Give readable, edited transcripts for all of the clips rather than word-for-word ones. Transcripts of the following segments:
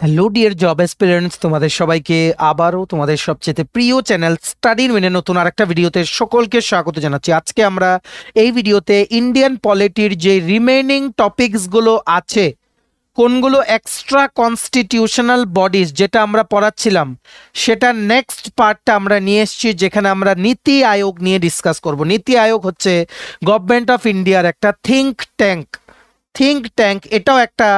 Hello dear job aspirants, তোমাদের সবাইকে আবারও তোমাদের সবচেয়ে প্রিয় চ্যানেল স্টাডি ইন উইনের নতুন আরেকটা ভিডিওতে সকলকে স্বাগত জানাচ্ছি। আজকে আমরা এই ভিডিওতে ইন্ডিয়ান পলিটির যে রিমেইনিং টপিকসগুলো আছে, কোনগুলো এক্সট্রা কনস্টিটিউশনাল বডিজ যেটা আমরা পড়াচ্ছিলাম, সেটা নেক্সট পার্টটা আমরা নিয়ে এসেছি, যেখানে আমরা নীতি আয়োগ নিয়ে ডিসকাস করব। নীতি আয়োগ হচ্ছে গভর্নমেন্ট অফ ইন্ডিয়ার একটা থিঙ্ক ট্যাঙ্ক। এটাও একটা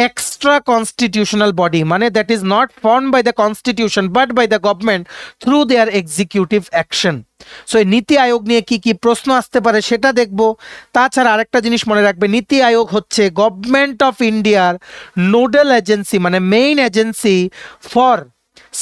এক্সট্রা কনস্টিটিউশনাল বডি, মানে that is not form by the constitution but by the government through their executive action. So এই নীতি আয়োগ নিয়ে কি কি প্রশ্ন আসতে পারে সেটা দেখব। তাছাড়া আরেকটা জিনিস মনে রাখবে, নীতি আয়োগ হচ্ছে গভর্নমেন্ট অফ ইন্ডিয়ার নোডাল এজেন্সি, মানে main agency for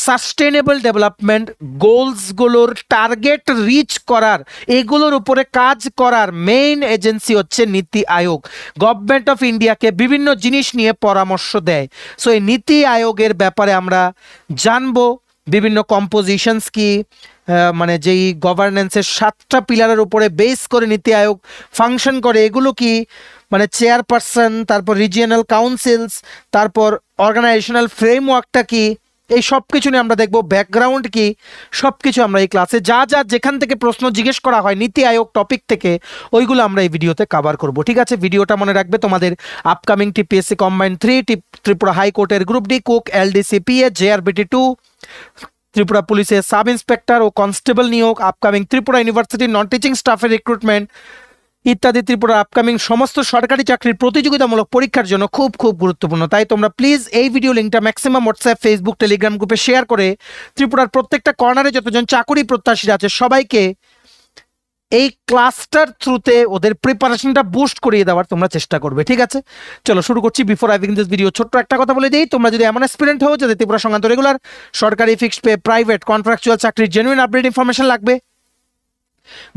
sustainable development গোলসগুলোর টার্গেট রিচ করার, এগুলোর উপরে কাজ করার মেইন এজেন্সি হচ্ছে নীতি আয়োগ। গভর্নমেন্ট অফ ইন্ডিয়াকে বিভিন্ন জিনিস নিয়ে পরামর্শ দেয়। সো এই নীতি আয়োগের ব্যাপারে আমরা জানবো, বিভিন্ন কম্পোজিশনস কি, মানে যেই গভর্নেন্সের 7টা পিলারের উপরে বেস করে নীতি আয়োগ ফাংশন করে, এগুলো কি, মানে চেয়ারপারসন, তারপর রিজিয়নাল কাউন্সিলস, তারপর অর্গানাইজেশনাল ফ্রেমওয়ার্কটা কি, এই সব কিছু নিয়ে আমরা দেখব। ব্যাকগ্রাউন্ড কি, সব কিছু আমরা এই ক্লাসে যা যেখান থেকে প্রশ্ন জিজ্ঞেস করা হয় নীতি আয়োগ টপিক থেকে, ওইগুলো আমরা এই ভিডিওতে কভার করব। ঠিক আছে, ভিডিওটা মনে রাখবে তোমাদের আপকামিং টিপিএসসি কম্বাইন্ড 3, ত্রিপুরা হাইকোর্টের group D, cook, LDC PA, JRBT 2, Tripura পুলিশের সাব ইন্সপেক্টর ও কনস্টেবল নিয়োগ, আপকামিং ত্রিপুরা ইউনিভার্সিটির নন টিচিং স্টাফের রিক্রুটমেন্ট ইত্যাদি ত্রিপুরা আপকামিং সমস্ত সরকারি চাকরির প্রতিযোগিতামূলক পরীক্ষার জন্য খুব খুব গুরুত্বপূর্ণ। তাই তোমরা প্লিজ এই ভিডিও লিঙ্কটা ম্যাক্সিমাম হোয়াটসঅ্যাপ, ফেসবুক, টেলিগ্রাম গ্রুপে শেয়ার করে ত্রিপুরার প্রত্যেকটা কর্নারে যতজন চাকরি প্রত্যাশীরা আছে সবাইকে এই ক্লাসটার থ্রুতে ওদের প্রিপারেশনটা বুস্ট করিয়ে দেওয়ার তোমরা চেষ্টা করবে। ঠিক আছে, চলো শুরু করছি। Before I begin this video, ছোট্ট একটা কথা বলে দিই, তোমরা যদি এমন অ্যাসপিরেন্ট হও যাতে ত্রিপুরা সংক্রান্ত রেগুলার, সরকারি, ফিক্সড পে, প্রাইভেট, কন্ট্রাকচুয়াল চাকরির জেনুইন আপডেট ইনফরমেশন লাগবে,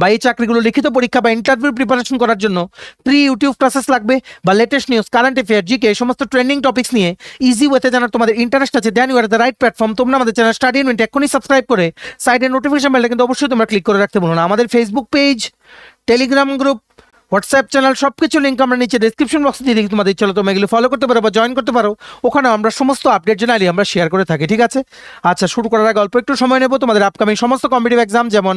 বা এই চাকরিগুলো লিখিত পরীক্ষা বা ইন্টারভিউ প্রিপারেশন করার জন্য ফ্রি ইউটিউব ক্লাসেস লাগবে, বা latest news, current affair, GK, এই সমস্ত ট্রেন্ডিং টপিক্স নিয়ে ইজি ওয়েতে জানার তোমাদের ইন্টারেস্ট আছে, then you are the right platform. তোমরা আমাদের চ্যানেল স্টাডি ইন উইন এক্ষুনি সাবস্ক্রাইব করে সাইডে নোটিফিকেশন বেলটা কিন্তু অবশ্যই তোমরা ক্লিক করে রাখতে ভুলো না। আমাদের Facebook page, Telegram group, WhatsApp channel, সব কিছু লিঙ্ক আমরা নিচে ডিসক্রিপশন বক্সে দিয়ে দিই, তোমাদের চলো তোমরা এগুলো ফলো করতে পারো বা জয়েন করতে পারো। ওখানে আমরা সমস্ত আপডেট জানালি আমরা শেয়ার করে থাকি। ঠিক আছে, আচ্ছা শুরু করার আগে অল্প একটু সময় নেব। তোমাদের আপকামিং সমস্ত কম্পিটিটিভ এক্সাম, যেমন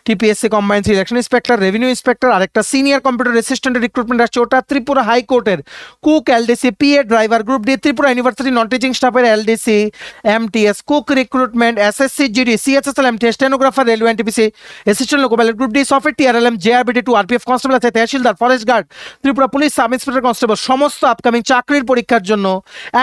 TPSC combined election inspector, revenue inspector, আরেকটা সিনিয়র কম্পিউটার অ্যাসিস্ট্যান্টের রিক্রুটমেন্ট আসছে, ওটা ত্রিপুরা হাইকোর্টের cook, LDC PA, driver group D, Tripura university non teaching স্টাফের LDC, MTS, cook recruitment, SSC GD, CHSL, MTS, stenographer, railway NTPC, assistant loco pilot group D, software TRLM, JRBT 2, RPF constable আছে, তহসিলদার, forest guard, Tripura police sub inspector constable, সমস্ত upcoming চাকরির পরীক্ষার জন্য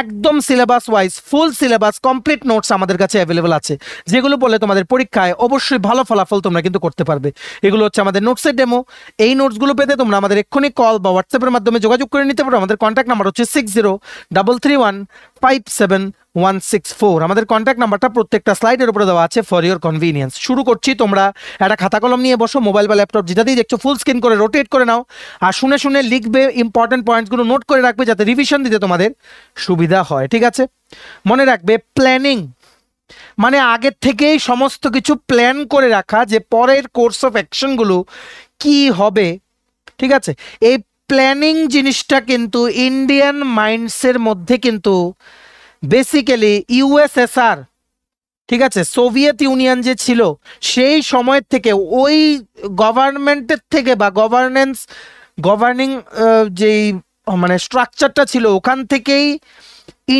একদম syllabus wise full syllabus complete notes আমাদের কাছে available আছে, যেগুলো বলে তোমাদের পরীক্ষায় অবশ্যই ভালো ফলাফল তোমরা কিন্তু করতে পারবে। এগুলো হচ্ছে আমাদের নোটসের ডেমো। এই নোটসগুলো পেতে তোমরা আমাদের এক্ষুনি কল বা হোয়াটসঅ্যাপের মাধ্যমে যোগাযোগ করে নিতে পারো। আমাদের কন্ট্যাক্ট নাম্বার হচ্ছে 6033157164। আমাদের কন্ট্যাক্ট নাম্বারটা প্রত্যেকটা স্লাইডের উপরে দেওয়া আছে ফর ইওর কনভিনিয়েন্স। শুরু করছি। তোমরা একটা খাতা কলম নিয়ে বসো, মোবাইল বা ল্যাপটপ যেটাতেই দেখছো ফুল স্ক্রিন করে রোটেট করে নাও, আর শুনে শুনে লিখবে, ইম্পর্টেন্ট পয়েন্টসগুলো নোট করে রাখবে যাতে রিভিশন দিতে তোমাদের সুবিধা হয়। ঠিক আছে, মনে রাখবে প্ল্যানিং মানে আগের থেকেই সমস্ত কিছু প্ল্যান করে রাখা, যে পরের কোর্স অফ অ্যাকশনগুলো কি হবে। ঠিক আছে, এই প্ল্যানিং জিনিসটা কিন্তু ইন্ডিয়ান মাইন্ডসের মধ্যে কিন্তু বেসিক্যালি ইউএসএসআর, ঠিক আছে, সোভিয়েত ইউনিয়ন যে ছিল সেই সময় থেকে, ওই গভর্নমেন্টের থেকে বা গভর্নিং যেই মানে স্ট্রাকচারটা ছিল ওখান থেকেই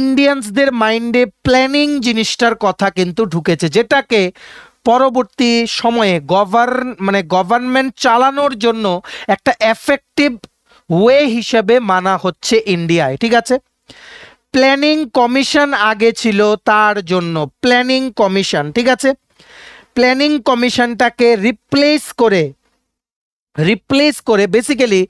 ইন্ডিয়ানসদের মাইন্ডে প্ল্যানিং জিনিসটার কথা কিন্তু ঢুকেছে, যেটাকে পরবর্তী সময়ে গভর্নমেন্ট চালানোর জন্য একটা এফেক্টিভ ওয়ে হিসেবে মানা হচ্ছে ইন্ডিয়ায়। ঠিক আছে, প্ল্যানিং কমিশন আগে ছিল, তার জন্য প্ল্যানিং কমিশন, ঠিক আছে, প্ল্যানিং কমিশনটাকে রিপ্লেস করে বেসিক্যালি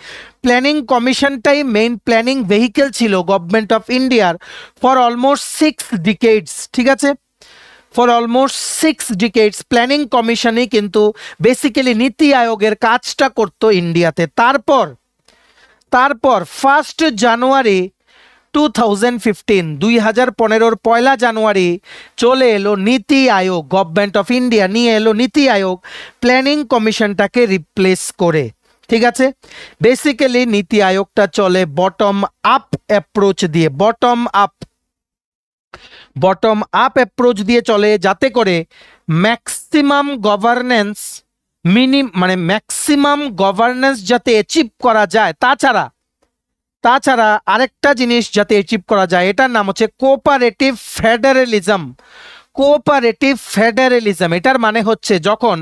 প্ল্যানিং কমিশনটাই মেইন প্ল্যানিং ভেহিকেল ছিল গভর্নমেন্ট অফ ইন্ডিয়ার ফর অলমোস্ট 6 ডিকেডস। ঠিক আছে, ফর অলমোস্ট 6 ডিকেডস প্ল্যানিং কমিশনই কিন্তু বেসিক্যালি নীতি আয়োগের কাজটা করতো ইন্ডিয়াতে। তারপর 1 জানুয়ারি 2015 পয়লা জানুয়ারি চলে এলো নীতি আয়োগ, গভর্নমেন্ট অফ ইন্ডিয়া নিয়ে এলো নীতি আয়োগ প্ল্যানিং কমিশনটাকে রিপ্লেস করে। ঠিক আছে, বেসিক্যালি নীতি আয়োগটা চলে বটম আপ অ্যাপ্রোচ দিয়ে, bottom up bottom up approach দিয়ে চলে, যাতে করে ম্যাক্সিমাম গভর্নেন্স মানে ম্যাক্সিমাম গভর্নেন্স যাতে অ্যাচিভ করা যায়। তাছাড়া আরেকটা জিনিস যাতে অ্যাচিভ করা যায়, এটার নাম হচ্ছে কোঅপারেটিভ ফেডারেলিজম। কোঅপারেটিভ ফেডারেলিজম এটার মানে হচ্ছে যখন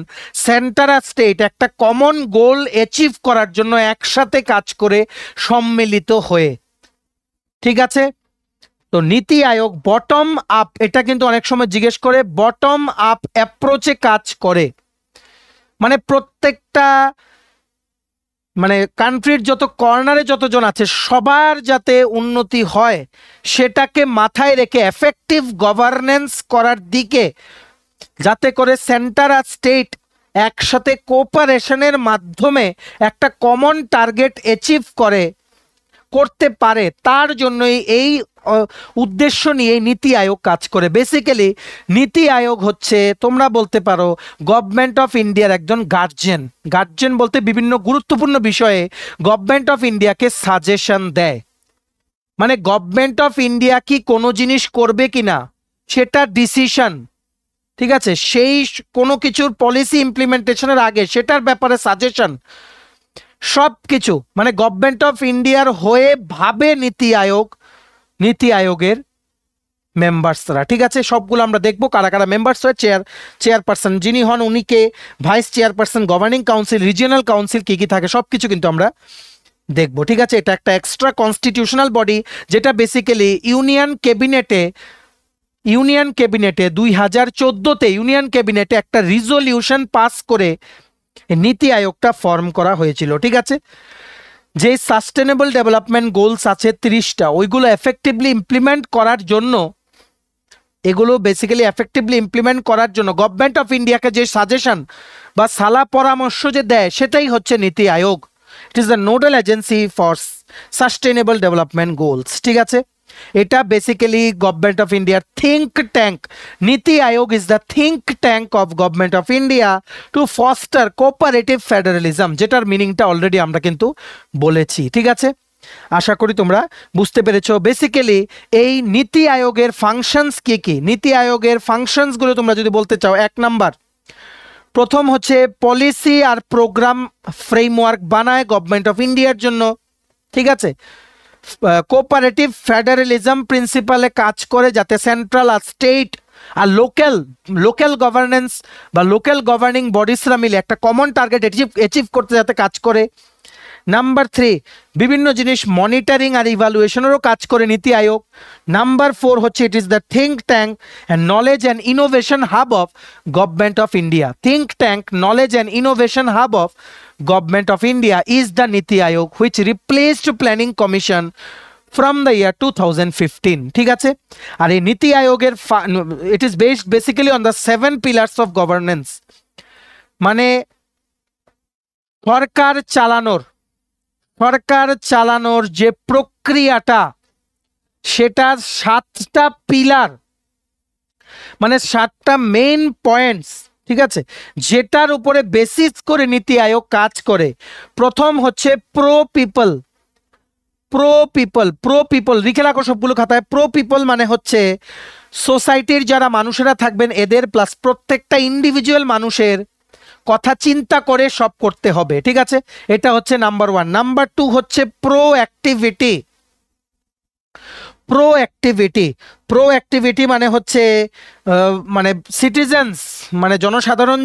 সেন্টার আর স্টেট একটা কমন গোল অ্যাচিভ করার জন্য একসাথে কাজ করে সম্মিলিত হয়ে। ঠিক আছে, তো নীতি আয়োগ বটম আপ, এটা কিন্তু অনেক সময় জিজ্ঞেস করে, বটম আপ অ্যাপ্রোচে কাজ করে। মানে প্রত্যেকটা মানে কান্ট্রির যত কর্নারে যতজন আছে সবার যাতে উন্নতি হয় সেটাকে মাথায় রেখে এফেক্টিভ গভর্নেন্স করার দিকে, যাতে করে সেন্টার আর স্টেট একসাথে কোঅপারেশনের মাধ্যমে একটা কমন টার্গেট অ্যাচিভ করতে পারে, তার জন্যই এই উদ্দেশ্য নিয়ে নীতি আয়োগ কাজ করে। বেসিক্যালি নীতি আয়োগ হচ্ছে, তোমরা বলতে পারো, গভর্নমেন্ট অফ ইন্ডিয়ার একজন গার্জিয়ান বলতে বিভিন্ন গুরুত্বপূর্ণ বিষয়ে গভর্নমেন্ট অফ ইন্ডিয়াকে সাজেশন দেয়। মানে গভর্নমেন্ট অফ ইন্ডিয়া কি কোনো জিনিস করবে কিনা সেটা ডিসিশন, ঠিক আছে, সেই কোনো কিছুর পলিসি ইমপ্লিমেন্টেশনের আগে সেটার ব্যাপারে সাজেশন, সব কিছু মানে গভর্নমেন্ট অফ ইন্ডিয়ার হয়ে ভাবে নীতি আয়োগের মেম্বার্সরা। ঠিক আছে, সবগুলো আমরা দেখবো কারা কারা মেম্বার্স হয়। চেয়ারপারসন যিনি হন উনিকে, vice chairperson, governing council, regional council কি কি থাকে সবকিছু কিন্তু আমরা দেখবো। ঠিক আছে, এটা একটা এক্সট্রা কনস্টিটিউশনাল বডি যেটা বেসিক্যালি ইউনিয়ন ক্যাবিনেটে 2014-তে ইউনিয়ন ক্যাবিনেটে একটা রিজলিউশন পাস করে নীতি আয়োগটা ফর্ম করা হয়েছিল। ঠিক আছে, যে সাস্টেনেবল ডেভেলপমেন্ট গোলস আছে 30টা, ওইগুলো এফেক্টিভলি ইমপ্লিমেন্ট করার জন্য, গভর্নমেন্ট অফ ইন্ডিয়াকে যে সাজেশন বা সালা পরামর্শ যে দেয় সেটাই হচ্ছে NITI Aayog. It is the nodal agency for sustainable development goals. ঠিক আছে, এটা বেসিক্যালি গভর্নমেন্ট অফ ইন্ডিয়ার think tank. NITI Aayog is the think tank of government of India to foster cooperative federalism, যেটার মিনিংটা অলরেডি আমরা কিন্তু বলেছি। ঠিক আছে, আশা করি তোমরা বুঝতে পেরেছো। বেসিক্যালি এই নীতি আয়োগের ফাংশনস কি কি, নীতি আয়োগের ফাংশনসগুলো তোমরা যদি বলতে চাও, 1 নাম্বার, প্রথম হচ্ছে পলিসি আর প্রোগ্রাম ফ্রেমওয়ার্ক বানায় গভর্নমেন্ট অফ ইন্ডিয়ার জন্য। ঠিক আছে, কোঅপারেটিভ ফেডারেলিজম প্রিন্সিপালে কাজ করে যাতে সেন্ট্রাল আর স্টেট আর লোকাল গভর্নেন্স বা লোকাল গভর্নিং বডিসরা মিলে একটা কমন টার্গেট অ্যাচিভ করতে যাতে কাজ করে। নাম্বার 3, বিভিন্ন জিনিস মনিটরিং আর ইভালুয়েশনেরও কাজ করে নীতি আয়োগ। নাম্বার 4 হচ্ছে it is the think tank and knowledge and innovation hub of government of India. Think tank, knowledge and innovation hub of government of India is the NITI Aayog which replaced planning commission from the year 2015। ঠিক আছে, আর এই নীতি আয়োগের it is based basically on the 7 pillars of governance. মানে সরকার চালানোর যে প্রক্রিয়াটা সেটার 7টা পিলার, মানে 7টা মেইন পয়েন্টস। ঠিক আছে, যেটার উপরে বেসিস করে নীতি আয়োগ কাজ করে। প্রথম হচ্ছে প্রো পিপল, লিখে রাখো সবগুলো খাতায়। প্রো পিপল মানে হচ্ছে সোসাইটির যারা মানুষেরা থাকবেন এদের প্লাস প্রত্যেকটা ইন্ডিভিজুয়াল মানুষের কথা চিন্তা করে সব করতে হবে। ঠিক আছে, এটা হচ্ছে নাম্বার 1। নাম্বার 2 হচ্ছে প্রোঅ্যাক্টিভিটি মানে হচ্ছে মানে সিটিজেন্স, মানে জনসাধারণ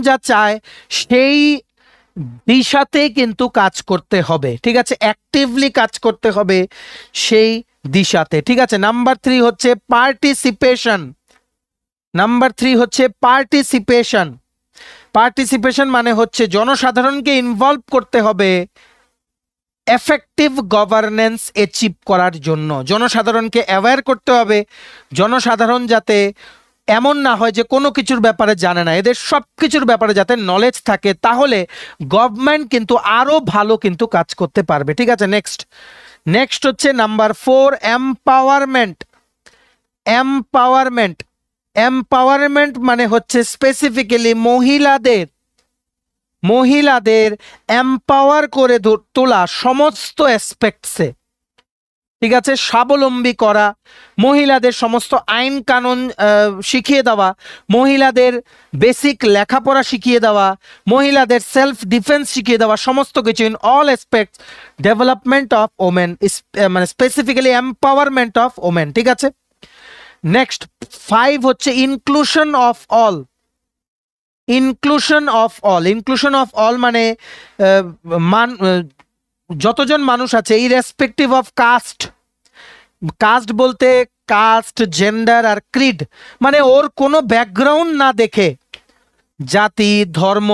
যা চায় সেই দিশাতে কিন্তু কাজ করতে হবে। ঠিক আছে, অ্যাক্টিভলি কাজ করতে হবে সেই দিশাতে। ঠিক আছে, নাম্বার 3 হচ্ছে পার্টিসিপেশন মানে হচ্ছে জনসাধারণকে ইনভলভ করতে হবে এফেক্টিভ গভর্নেন্স অ্যাচিভ করার জন্য। জনসাধারণকে অ্যাওয়্যার করতে হবে, জনসাধারণ যাতে এমন না হয় যে কোনো কিছুর ব্যাপারে জানে না, এদের সব কিছুর ব্যাপারে যাতে নলেজ থাকে, তাহলে গভর্নমেন্ট কিন্তু আরো ভালো কিন্তু কাজ করতে পারবে। ঠিক আছে, নেক্সট হচ্ছে নাম্বার 4, এম্পাওয়ারমেন্ট মানে হচ্ছে স্পেসিফিক্যালি মহিলাদের এম্পাওয়ার করে তোলা সমস্ত অ্যাসপেক্টসে। ঠিক আছে, স্বাবলম্বী করা, মহিলাদের সমস্ত আইন কানুন শিখিয়ে দেওয়া, মহিলাদের বেসিক লেখাপড়া শিখিয়ে দেওয়া, মহিলাদের সেলফ ডিফেন্স শিখিয়ে দেওয়া, সমস্ত কিছু in all aspects development of women, মানে স্পেসিফিক্যালি এম্পাওয়ারমেন্ট অফ ওমেন। ঠিক আছে, নেক্সট 5 হচ্ছে inclusion of all. Inclusion of all, inclusion of all মানে যতজন মানুষ আছে ইররেসপেক্টিভ অফ কাস্ট, কাস্ট বলতে কাস্ট, জেন্ডার আর ক্রিড, মানে ওর কোনো ব্যাকগ্রাউন্ড না দেখে, জাতি, ধর্ম,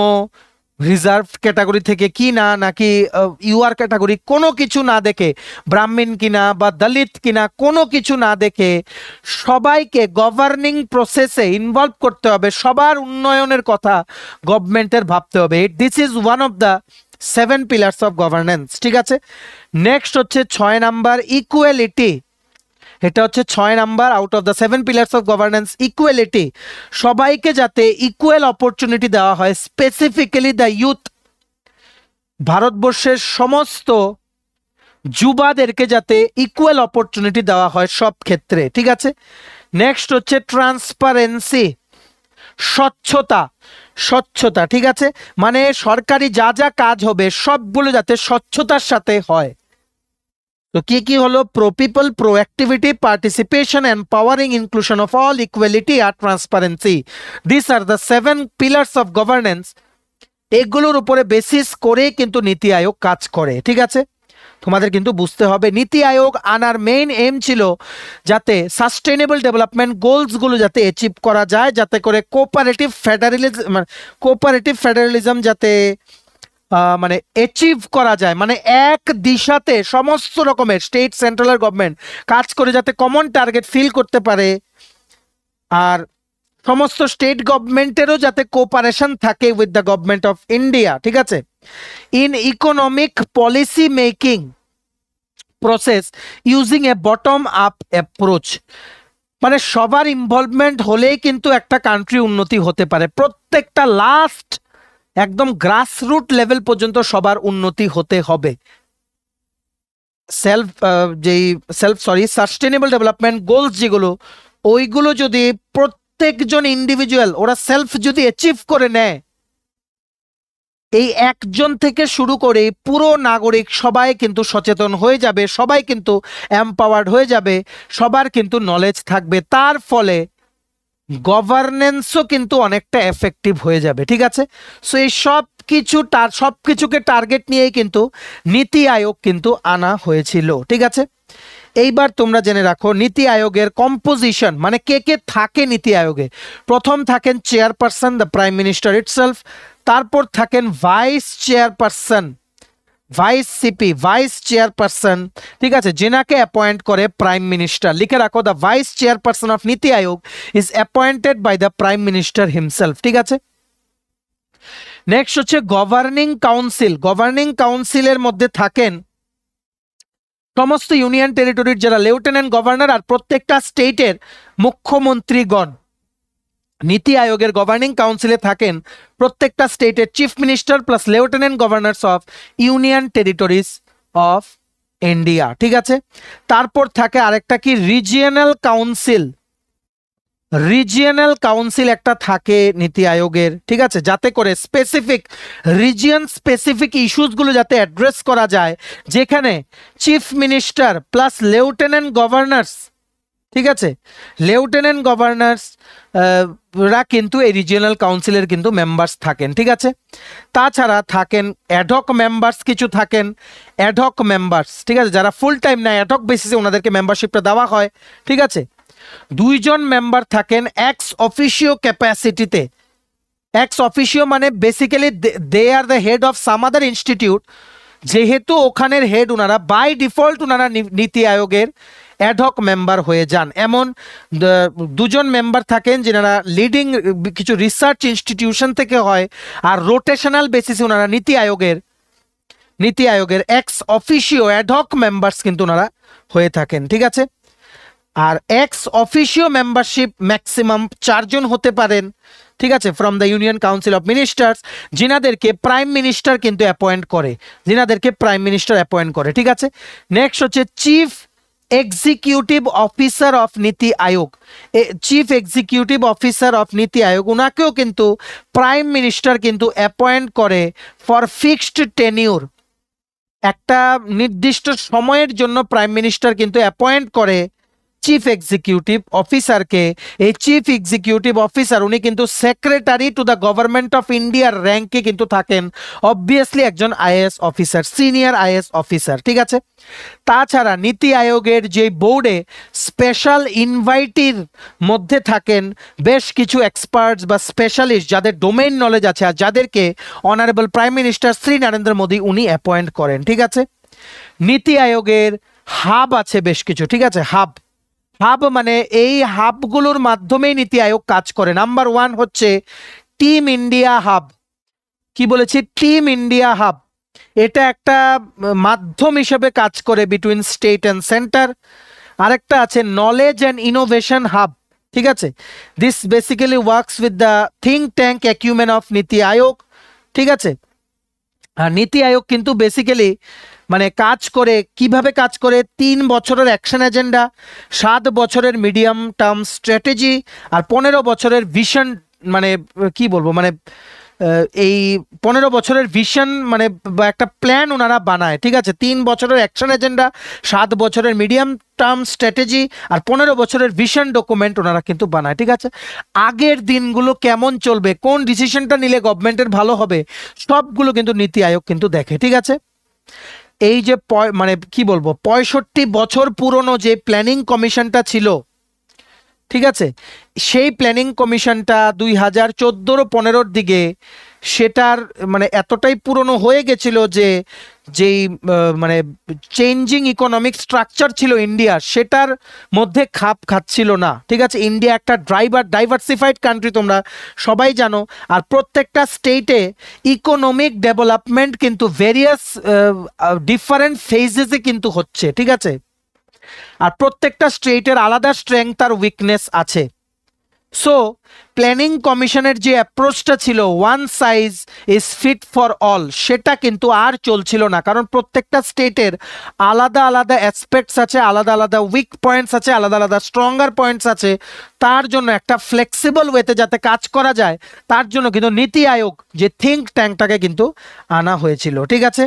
রিজার্ভ ক্যাটাগরি থেকে কি না, নাকি ইউআর ক্যাটাগরি, কোনো কিছু না দেখে, ব্রাহ্মণ কিনা বা দলিত কিনা, কোনো কিছু না দেখে সবাইকে গভর্নিং প্রসেসে ইনভলভ করতে হবে, সবার উন্নয়নের কথা গভর্নমেন্টের ভাবতে হবে। This is one of the 7 pillars of governance. ঠিক আছে, নেক্সট হচ্ছে 6 নাম্বার ইকুয়ালিটি। এটা হচ্ছে 6 number out of the 7 pillars of governance, equality. সবাইকে যাতে ইকুয়াল অপরচুনিটি দেওয়া হয়, স্পেসিফিক্যালি দ্য ইউথ, ভারতবর্ষের সমস্ত যুবাদেরকে যাতে ইকুয়াল অপরচুনিটি দেওয়া হয় সব ক্ষেত্রে। ঠিক আছে, নেক্সট হচ্ছে ট্রান্সপারেন্সি, স্বচ্ছতা। স্বচ্ছতা, ঠিক আছে, মানে সরকারি যা যা কাজ হবে সবগুলো যাতে স্বচ্ছতার সাথে হয়। তো কি কি হলো? People, proactivity, participation, empowering, inclusion of all, equality আর transparency. This are the 7 pillars of governance. এগুলোর উপরে বেসিস করে কিন্তু নীতি আয়োগ কাজ করে। ঠিক আছে, তোমাদের কিন্তু বুঝতে হবে নীতি আয়োগ আনার মেইন এম ছিল যাতে সাস্টেনেবল ডেভেলপমেন্ট গোলসগুলো যাতে অ্যাচিভ করা যায়, যাতে করে কোঅপারেটিভ ফেডারেলিজম যাতে মানে অ্যাচিভ করা যায়, মানে এক দিশাতে সমস্ত রকমের স্টেট, সেন্ট্রাল আর গভর্নমেন্ট কাজ করে যাতে কমন টার্গেট ফিল করতে পারে, আর সমস্ত স্টেট গভর্নমেন্টেরও যাতে কোঅপারেশন থাকে with the government of India. ঠিক আছে, in economic policy making process using a bottom up approach, মানে সবার ইনভলভমেন্ট হলেই কিন্তু একটা কান্ট্রি উন্নতি হতে পারে। প্রত্যেকটা লাস্ট একদম গ্রাসরুট লেভেল পর্যন্ত সবার উন্নতি হতে হবে। সাস্টেনেবল ডেভেলপমেন্ট গোলস যেগুলো, ওইগুলো যদি প্রত্যেকজন ইন্ডিভিজুয়াল ওরা সেলফ যদি অ্যাচিভ করে নেয়, এই একজন থেকে শুরু করে পুরো নাগরিক সবাই কিন্তু সচেতন হয়ে যাবে, সবাই কিন্তু এম্পাওয়ার্ড হয়ে যাবে, সবার কিন্তু নলেজ থাকবে, তার ফলে গভর্নেন্সও কিন্তু অনেকটা এফেক্টিভ হয়ে যাবে। ঠিক আছে, সো এই সবকিছুকে টার্গেট নিয়েই কিন্তু নীতি আয়োগ কিন্তু আনা হয়েছিল। ঠিক আছে, এইবার তোমরা জেনে রাখো নীতি আয়োগের কম্পোজিশন, মানে কে কে থাকে নীতি আয়োগে। প্রথম থাকেন chairperson, the prime minister itself. তারপর থাকেন vice chairperson, vice CP, vice chairperson. ঠিক আছে, যেনাকে অ্যাপয়েন্ট করে প্রাইম মিনিস্টার। লিখে রাখো, দ্য ভাইস চেয়ারপারসন অফ নীতি Aayog is appointed by the prime minister himself. ঠিক আছে, নেক্সট হচ্ছে গভর্নিং কাউন্সিল। গভর্নিং কাউন্সিলের মধ্যে থাকেন সমস্ত ইউনিয়ন টেরিটরির যারা লেফটেন্যান্ট গভর্নর আর প্রত্যেকটা স্টেটের মুখ্যমন্ত্রীগণ। নীতি আয়োগের গভর্নিং কাউন্সিলে থাকেন প্রত্যেকটা স্টেটের chief minister plus lieutenant governors of union territories of India. ঠিক আছে, তারপর থাকে আরেকটা কি রিজিয়নাল কাউন্সিল। রিজিয়নাল কাউন্সিল একটা থাকে নীতি আয়োগের। ঠিক আছে, যাতে করে স্পেসিফিক রিজিয়ন স্পেসিফিক ইস্যুসগুলো যাতে অ্যাড্রেস করা যায়, যেখানে chief minister plus lieutenant governors, ঠিক আছে, লেফটেন্যান্ট গভর্নর্স রা কিন্তু এই রিজিয়নাল কাউন্সিলের কিন্তু মেম্বার্স থাকেন। ঠিক আছে, তাছাড়া থাকেন অ্যাডহক মেম্বার্স, কিছু থাকেন অ্যাডহক মেম্বার্স। ঠিক আছে, যারা ফুল টাইম না অ্যাডহক বেসিসে ওনাদেরকে মেম্বারশিপটা দেওয়া হয়। ঠিক আছে, 2 জন মেম্বার থাকেন এক্স অফিসিও ক্যাপাসিটিতে। এক্স অফিসিও মানে basically they are the head of some other institute, যেহেতু ওখানের হেড ওনারা, বাই ডিফল্ট ওনারা নীতি আয়োগের অ্যাডহক মেম্বার হয়ে যান। এমন 2 জন মেম্বার থাকেন যেনারা লিডিং কিছু রিসার্চ ইনস্টিটিউশন থেকে হয়, আর রোটেশনাল বেসিসে ওনারা নীতি আয়োগের এক্স অফিসিও অ্যাডহক মেম্বার্স কিন্তু ওনারা হয়ে থাকেন। ঠিক আছে, আর এক্স অফিসিও মেম্বারশিপ ম্যাক্সিমাম 4 জন হতে পারেন। ঠিক আছে, from the union council of ministers, যিনাদেরকে প্রাইম মিনিস্টার কিন্তু অ্যাপয়েন্ট করে, ঠিক আছে, নেক্সট হচ্ছে চিফ এক্সিকিউটিভ অফিসার অফ নীতি আয়োগ, চিফ এক্সিকিউটিভ অফিসার অফ নীতি আয়োগ, ওনাকেও কিন্তু প্রাইম মিনিস্টার কিন্তু অ্যাপয়েন্ট করে ফর ফিক্সড টেনিউর। একটা নির্দিষ্ট সময়ের জন্য প্রাইম মিনিস্টার কিন্তু অ্যাপয়েন্ট করে চিফ এক্সিকিউটিভ অফিসারকে। এই চিফ এক্সিকিউটিভ অফিসার উনি কিন্তু secretary to the government of ইন্ডিয়ার র্যাঙ্কে কিন্তু থাকেন, অবভিয়াসলি একজন IAS officer, senior IAS officer, ঠিক আছে। তাছাড়া নীতি আয়োগের যে বোর্ডে স্পেশাল ইনভাইটির মধ্যে থাকেন বেশ কিছু এক্সপার্টস বা স্পেশালিস্ট যাদের ডোমেইন নলেজ আছে, আর যাদেরকে honourable prime minister Shri Narendra Modi উনি অ্যাপয়েন্ট করেন, ঠিক আছে। নীতি আয়োগের হাব আছে বেশ কিছু, ঠিক আছে। হাব মানে এই হাবগুলোর মাধ্যমেই নীতি আয়োগ কাজ করে। নাম্বার 1 হচ্ছে টিম ইন্ডিয়া হাব। কি বলেছি? Team India hub. এটা একটা মাধ্যম হিসেবে কাজ করে বিটুইন স্টেট অ্যান্ড সেন্টার। আরেকটা আছে নলেজ অ্যান্ড ইনোভেশন হাব, ঠিক আছে। This basically works with the think tank acumen of নীতি আয়োগ, ঠিক আছে। আর নীতি আয়োগ কিন্তু বেসিক্যালি মানে কাজ করে, কিভাবে কাজ করে, 3 বছরের অ্যাকশন এজেন্ডা, 7 বছরের মিডিয়াম টার্ম স্ট্র্যাটেজি, আর 15 বছরের ভিশন, মানে কি বলবো, মানে এই 15 বছরের ভিশন মানে বা একটা প্ল্যান ওনারা বানায়, ঠিক আছে। 3 বছরের অ্যাকশন এজেন্ডা, 7 বছরের মিডিয়াম টার্ম স্ট্র্যাটেজি, আর 15 বছরের ভিশন ডকুমেন্ট ওনারা কিন্তু বানায়, ঠিক আছে। আগের দিনগুলো কেমন চলবে, কোন ডিসিশনটা নিলে গভর্নমেন্টের ভালো হবে, সবগুলো কিন্তু নীতি আয়োগ কিন্তু দেখে, ঠিক আছে। এই যে মানে কি বলবো 65 বছর পুরনো যে প্ল্যানিং কমিশনটা ছিল, ঠিক আছে, সেই প্ল্যানিং কমিশনটা 2014-15 দিকে সেটার মানে এতটাই পুরনো হয়ে গেছিল যে যেই মানে চেঞ্জিং ইকোনমিক স্ট্রাকচার ছিল ইন্ডিয়া, সেটার মধ্যে খাপ খাচ্ছিল না, ঠিক আছে। ইন্ডিয়া একটা ডাইভার্সিফাইড কান্ট্রি, তোমরা সবাই জানো। আর প্রত্যেকটা স্টেটে ইকোনমিক ডেভেলপমেন্ট কিন্তু ভেরিয়াস ডিফারেন্ট ফেজেসে কিন্তু হচ্ছে, ঠিক আছে। আর প্রত্যেকটা স্টেটের আলাদা স্ট্রেংথ আর উইকনেস আছে। সো প্ল্যানিং কমিশনের যে অ্যাপ্রোচটা ছিল one size is fit for all, সেটা কিন্তু আর চলছিল না, কারণ প্রত্যেকটা স্টেটের আলাদা আলাদা অ্যাসপেক্টস আছে, আলাদা আলাদা উইক পয়েন্টস আছে, আলাদা আলাদা স্ট্রঙ্গার পয়েন্টস আছে। তার জন্য একটা ফ্লেক্সিবল ওয়েতে যাতে কাজ করা যায়, তার জন্য কিন্তু নীতি আয়োগ যে থিঙ্ক ট্যাঙ্কটাকে কিন্তু আনা হয়েছিল, ঠিক আছে।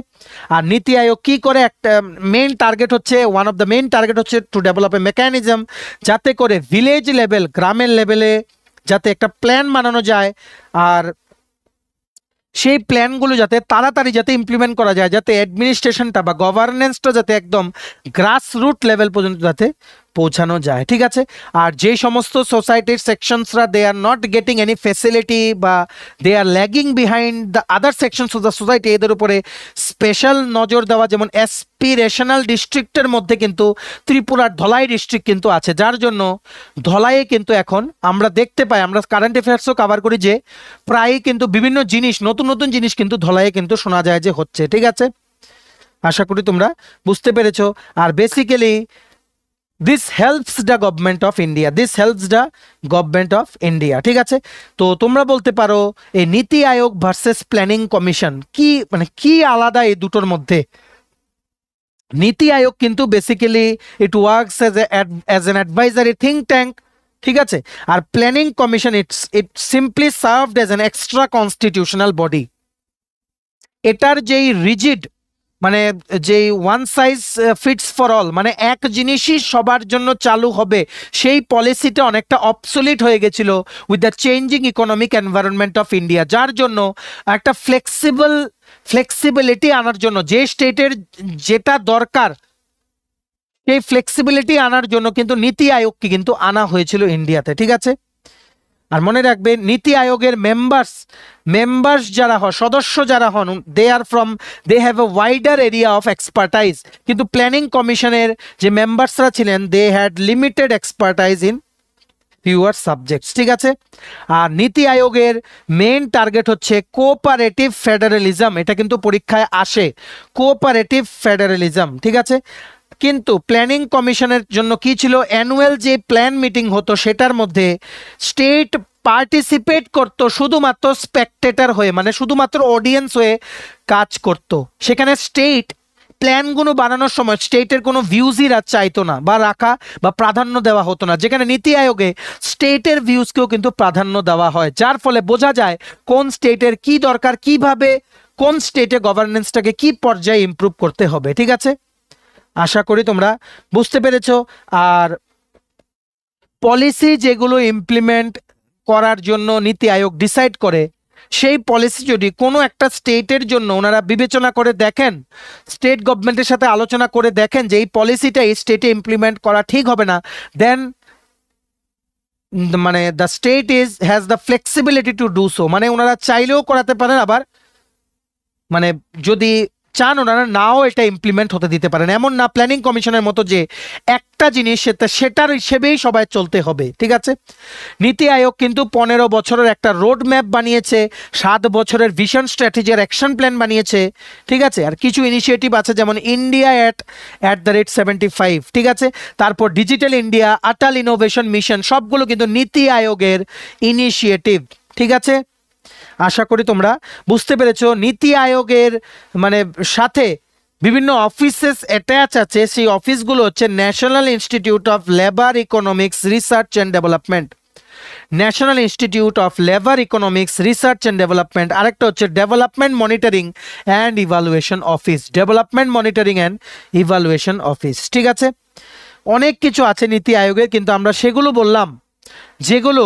আর নীতি আয়োগ কি করে, একটা মেইন টার্গেট হচ্ছে, one of the main target হচ্ছে টু ডেভেলপ এ মেকানিজম, যাতে করে ভিলেজ লেভেল, গ্রামের লেভেলে যাতে একটা প্ল্যান বানানো যায়, আর সেই প্ল্যানগুলো যাতে তাড়াতাড়ি যাতে ইমপ্লিমেন্ট করা যায়, যাতে অ্যাডমিনিস্ট্রেশনটা বা গভর্নেন্সটা যাতে একদম গ্রাসরুট লেভেল পর্যন্ত যাতে পৌঁছানো যায়, ঠিক আছে। আর যে সমস্ত সোসাইটির সেকশনসরা they are not getting any facility বা they are lagging behind the other sections of the society, এদের উপরে স্পেশাল নজর দেওয়া। যেমন অ্যাসপিরেশনাল ডিস্ট্রিক্টের মধ্যে কিন্তু ত্রিপুরার ধলাই ডিস্ট্রিক্ট কিন্তু আছে, যার জন্য ধলাইয়ে কিন্তু এখন আমরা দেখতে পাই, আমরা কারেন্ট অ্যাফেয়ার্সও কভার করি যে প্রায়ই কিন্তু বিভিন্ন জিনিস, নতুন নতুন জিনিস কিন্তু ধলাইয়ে কিন্তু শোনা যায় যে হচ্ছে, ঠিক আছে। আশা করি তোমরা বুঝতে পেরেছো। আর basically this helps the government of India, this helps the government of India, ঠিক আছে। তো তোমরা বলতে পারো এই নীতি আয়োগ ভার্সেস প্ল্যানিং কমিশন কি, মানে কি আলাদা এই দুটোর মধ্যে। নীতি আয়োগ কিন্তু basically it works as an advisory think tank, ঠিক আছে। আর planning commission it simply served as an extra constitutional body. এটার যেই রিজিড মানে যেই one size fits for all, মানে এক জিনিসই সবার জন্য চালু হবে, সেই পলিসিটা অনেকটা অবসলিট হয়ে গেছিল with the changing economic environment of India, যার জন্য একটা ফ্লেক্সিবিলিটি আনার জন্য, যে স্টেটের যেটা দরকার সেই ফ্লেক্সিবিলিটি আনার জন্য কিন্তু নীতি আয়োগকে কিন্তু আনা হয়েছিল ইন্ডিয়াতে, ঠিক আছে। আর মনে রাখবে নীতি আয়োগের মেম্বার্স যারা হন, সদস্য যারা হন, they have a wider area of expertise. কিন্তু প্ল্যানিং কমিশনের যে মেম্বার্সরা ছিলেন they had limited expertise in fewer subjects, ঠিক আছে। আর নীতি আয়োগের মেইন টার্গেট হচ্ছে কোঅপারেটিভ ফেডারেলিজম, এটা কিন্তু পরীক্ষায় আসে, কোঅপারেটিভ ফেডারেলিজম, ঠিক আছে। কিন্তু প্ল্যানিং কমিশনের জন্য কি ছিল, অ্যানুয়াল যে প্ল্যান মিটিং হতো সেটার মধ্যে স্টেট পার্টিসিপেট করতো শুধুমাত্র স্পেকটেটর হয়ে, মানে শুধুমাত্র অডিয়েন্স হয়ে কাজ করত। সেখানে স্টেট প্ল্যানগুলো বানানোর সময় স্টেটের কোনো ভিউজই চাইতো না বা রাখা বা প্রাধান্য দেওয়া হতো না, যেখানে নীতি আয়োগে স্টেটের ভিউজকেও কিন্তু প্রাধান্য দেওয়া হয়, যার ফলে বোঝা যায় কোন স্টেটের কি দরকার, কিভাবে কোন স্টেটে গভর্নেন্সটাকে কি পর্যায়ে ইমপ্রুভ করতে হবে। ঠিক আছে, আশা করি তোমরা বুঝতে পেরেছো। আর পলিসি যেগুলো ইমপ্লিমেন্ট করার জন্য নীতি আয়োগ ডিসাইড করে, সেই পলিসি যদি কোনো একটা স্টেটের জন্য ওনারা বিবেচনা করে দেখেন, স্টেট গভর্নমেন্টের সাথে আলোচনা করে দেখেন যে এই পলিসিটা এই স্টেটে ইমপ্লিমেন্ট করা ঠিক হবে না, দেন মানে the state has the flexibility to do so, মানে ওনারা চাইলেও করাতে পারেন, আবার মানে যদি চান ওনারা নাও এটা ইমপ্লিমেন্ট হতে দিতে পারেন। এমন না প্ল্যানিং কমিশনের মতো যে একটা জিনিস সেটার হিসেবেই সবাই চলতে হবে। ঠিক আছে, নীতি আয়োগ কিন্তু 15 বছরের একটা রোড ম্যাপ বানিয়েছে, 7 বছরের ভিশন স্ট্র্যাটেজি আর অ্যাকশন প্ল্যান বানিয়েছে। ঠিক আছে, আর কিছু ইনিশিয়েটিভ আছে যেমন ইন্ডিয়া অ্যাট দ্য রেট 75। ঠিক আছে, তারপর digital India, Atal innovation mission, সবগুলো কিন্তু নীতি আয়োগের ইনিশিয়েটিভ। ঠিক আছে, আশা করি তোমরা বুঝতে পেরেছো। নীতি আয়োগের মানে সাথে বিভিন্ন অফিসেস অ্যাটাচ আছে, সেই অফিসগুলো হচ্ছে national institute of labour economics research and development, national institute of labour economics research and development, আরেকটা হচ্ছে development monitoring and evaluation office, development monitoring and evaluation office. ঠিক আছে, অনেক কিছু আছে নীতি আয়োগের, কিন্তু আমরা সেগুলো বললাম যেগুলো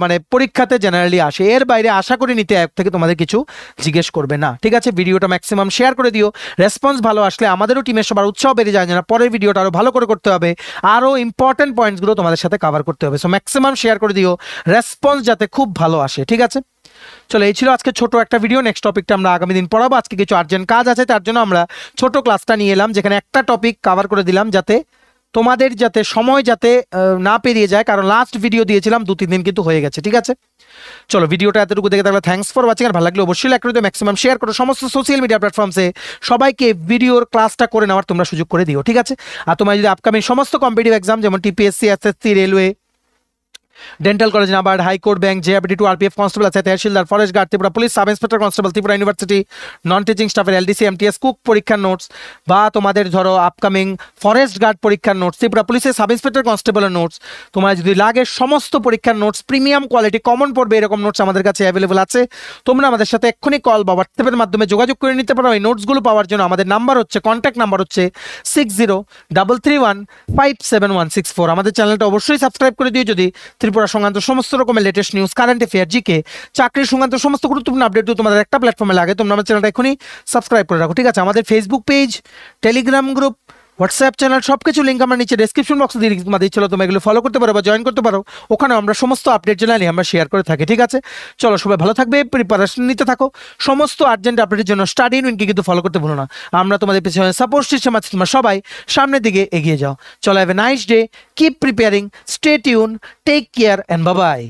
মানে পরীক্ষাতে জেনারেলি আসে। এর বাইরে আশা করি নীতি আয়োগ থেকে তোমাদের কিছু জিজ্ঞেস করবে না। ঠিক আছে, ভিডিওটা ম্যাক্সিমাম শেয়ার করে দিও, রেসপন্স ভালো আসলে আমাদেরও টিমের সবার উৎসাহ বেড়ে যায়, না পরের ভিডিওটা আরও ভালো করে করতে হবে, আরও ইম্পর্টেন্ট পয়েন্টসগুলো তোমাদের সাথে কভার করতে হবে। সো ম্যাক্সিমাম শেয়ার করে দিও, রেসপন্স যাতে খুব ভালো আসে। ঠিক আছে, চলো এই ছিল আজকে ছোট একটা ভিডিও। নেক্সট টপিকটা আমরা আগামী দিন পড়াবো। আজকে কিছু আর্জেন্ট কাজ আছে, তার জন্য আমরা ছোট ক্লাসটা নিয়ে এলাম, যেখানে একটা টপিক কভার করে দিলাম, যাতে তোমাদের যাতে সময় যাতে না পেরিয়ে যায়, কারণ লাস্ট ভিডিও দিয়েছিলাম 2-3 দিন কিন্তু হয়ে গেছে। ঠিক আছে, চলো ভিডিওটা এতটুকু দেখে থাকলে থ্যাঙ্কস ফর ওয়াচিং, আর ভালো লাগলে অবশ্যই লাইক করে দিও, ম্যাক্সিমাম শেয়ার করো, সমস্ত সোশ্যাল মিডিয়া প্ল্যাটফর্মসে সবাইকে ভিডিওর ক্লাসটা করে নেওয়ার তোমরা সুযোগ করে দিও। ঠিক আছে, আর তোমরা যদি আপকামিং সমস্ত কম্পিটিটিভ এক্সাম যেমন TPSC, SSC, railway, dental college, NABARD, high court, bank, JRBT 2, RPF constable আছে, তহসিলদার, forest guard, Tripura police sub inspector constable, Tripura university non teaching স্টাফের এলডিসি, এমটিএস, কুক পরীক্ষার নোটস, বা তোমাদের ধরো আপকামিং ফরেস্ট গার্ড পরীক্ষার নোটস, ত্রিপুরা পুলিশের সাব ইন্সপেক্টর কনস্টেবলের নোটস, তোমার যদি লাগে সমস্ত পরীক্ষার নোটস প্রিমিয়াম কোয়ালিটি কমন পড়বে এরকম নোটস আমাদের কাছে অ্যাভেলেবল আছে। তোমরা আমাদের সাথে এক্ষুনি কল বা হোয়াটসঅ্যাপের মাধ্যমে যোগাযোগ করে নিতে পারো। এই নোটসগুলো পাওয়ার জন্য আমাদের নাম্বার হচ্ছে, কন্ট্যাক্ট নাম্বার হচ্ছে 6033157164। আমাদের চ্যানেলটা অবশ্যই সাবস্ক্রাইব করে দিও যদি ত্রিপুরা সংক্রান্ত সমস্ত রকমের latest news, current affair, GK, চাকরির সংক্রান্ত সমস্ত গুরুত্বপূর্ণ আপডেট তোমাদের একটা প্ল্যাটফর্মে লাগে, তোমরা আমার চ্যানেলটা এখনই সাবস্ক্রাইব করে রাখো। ঠিক আছে, আমাদের Facebook page, Telegram group, WhatsApp channel সবকিছু লিঙ্ক আমরা নিচে ডেসক্রিপশন বক্সে দিয়ে তোমাদের ছিল, তোমরা এগুলো ফলো করতে পারো বা জয়েন করতে পারো, ওখানে আমরা সমস্ত আপডেট জানালি আমরা শেয়ার করে থাকি। ঠিক আছে, চলো সবাই ভালো থাকবে, প্রিপারেশন নিতে থাকো, সমস্ত আর্জেন্ট আপডেটের জন্য স্টাডি ইউনিটকে কিন্তু ফলো করতে ভুলো না। আমরা তোমাদের পিছনে সাপোর্ট সিস্টেম আছে, তোমরা সবাই সামনের দিকে এগিয়ে যাও। চলো, have a nice day, keep preparing, stay tune, take care and bye by.